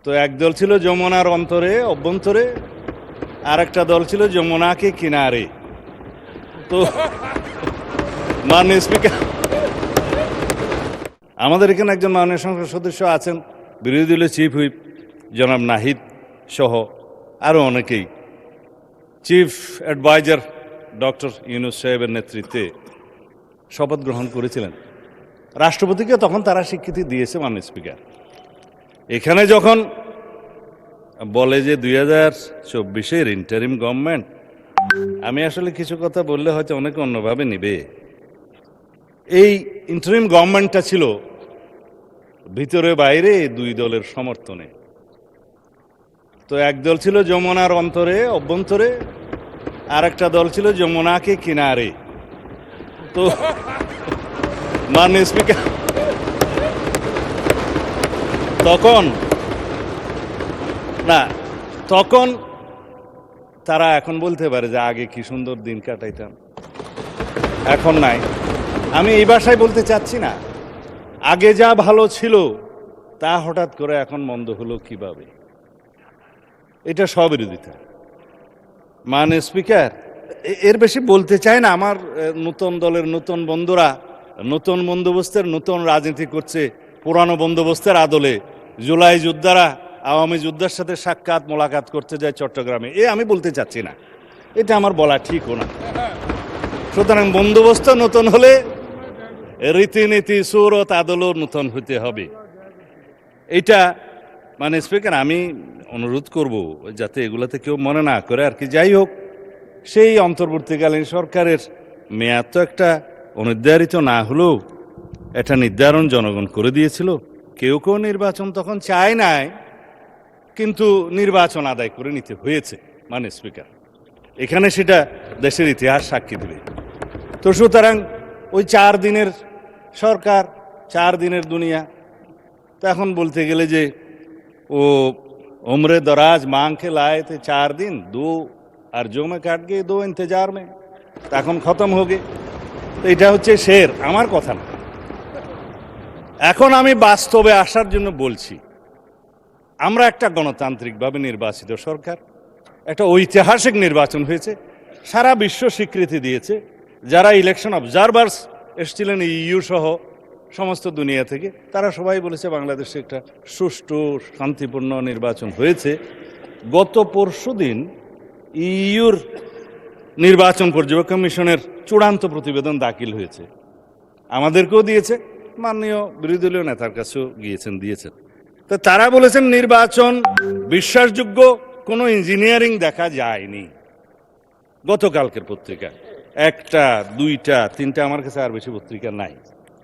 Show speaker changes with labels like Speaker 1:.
Speaker 1: তো একদল ছিল যমুনার অভ্যন্তরে, আর একটা দল ছিল যমুনাকে কিনারে। তো মাননীয় স্পিকার, আমাদের এখানে একজন মাননীয় সংসদ সদস্য আছেন, বিরোধী দলের চিফ হুইপ জনাব নাহিদ সহ আরও অনেকেই, চিফ অ্যাডভাইজার ডক্টর ইউনূস সাহেবের নেতৃত্বে শপথ গ্রহণ করেছিলেন। রাষ্ট্রপতিকে তখন তারা স্বীকৃতি দিয়েছে মাননীয় স্পিকার। এখানে যখন বলে যে 2024-এর ইন্টারিম গভর্নমেন্ট, আমি আসলে কিছু কথা বললে হয়তো অনেকে অন্যভাবে নিবে। এই ইন্টারিম গভর্নমেন্টটা ছিল ভিতরে বাইরে দুই দলের সমর্থনে। তো একদল ছিল যমুনার অভ্যন্তরে, আর একটা দল ছিল যমুনাকে কিনারে। তো মাননীয় স্পিকার, তখন তারা এখন বলতে পারে যে আগে কি সুন্দর দিন কাটাইতাম, এখন নাই। আমি এই ভাষায় বলতে চাচ্ছি না, আগে যা ভালো ছিল তা হঠাৎ করে এখন মন্দ হলো কিভাবে, এটা স্ববিরোধিতা। মাননীয় স্পিকার, এর বেশি বলতে চাই না। আমার নতুন দলের নতুন বন্ধুরা নতুন বন্দোবস্তের নতুন রাজনীতি করছে, পুরানো বন্দোবস্তের আদলে। জুলাই যোদ্ধারা আওয়ামী যোদ্ধার সাথে সাক্ষাৎ মোলাকাত করতে যায় চট্টগ্রামে, আমি বলতে চাচ্ছি না, এটা আমার বলা ঠিকও না। সুতরাং বন্দোবস্ত নতুন হলে রীতিনীতি সুরত আদলও নতুন হতে হবে। এটা মানে স্পিকার, আমি অনুরোধ করব যাতে এগুলাতে কেউ মনে না করে আর কি। যাই হোক, সেই অন্তর্বর্তীকালীন সরকারের মেয়াদ তো একটা অনির্ধারিত না হলেও এটা নির্ধারণ জনগণ করে দিয়েছিল। কেউ নির্বাচন তখন চায় নাই, কিন্তু নির্বাচন আদায় করে নিতে হয়েছে মাননীয় স্পিকার। এখানে সেটা দেশের ইতিহাস সাক্ষী দেবে। তো সুতরাং ওই 4 দিনের সরকার, 4 দিনের দুনিয়া। তো এখন বলতে গেলে যে ও उम्र दराज मांग के लाए थे 4 दिन, 2 अर्जों में काट गए, 2 इंतजार में, এখন খতম हो गए। তো এটা হচ্ছে শের, আমার কথা না। এখন আমি বাস্তবে আসার জন্য বলছি, আমরা একটা গণতান্ত্রিকভাবে নির্বাচিত সরকার, একটা ঐতিহাসিক নির্বাচন হয়েছে, সারা বিশ্ব স্বীকৃতি দিয়েছে। যারা ইলেকশন অবজারভার্স এসেছিলেন ইইউ সহ সমস্ত দুনিয়া থেকে, তারা সবাই বলেছে বাংলাদেশে একটা সুষ্ঠু শান্তিপূর্ণ নির্বাচন হয়েছে। গত পরশুদিন ইইউর নির্বাচন পর্যবেক্ষণ মিশনের চূড়ান্ত প্রতিবেদন দাখিল হয়েছে, আমাদেরকেও দিয়েছে, মাননীয় বিরোধী দলীয় নেতার কাছেও দিয়েছেন। তো তারা বলেছেন নির্বাচন বিশ্বাসযোগ্য, কোনো ইঞ্জিনিয়ারিং দেখা যায়নি। গতকালকের পত্রিকা 1টা 2টা 3টা, আমার কাছে আর বেশি পত্রিকা নাই।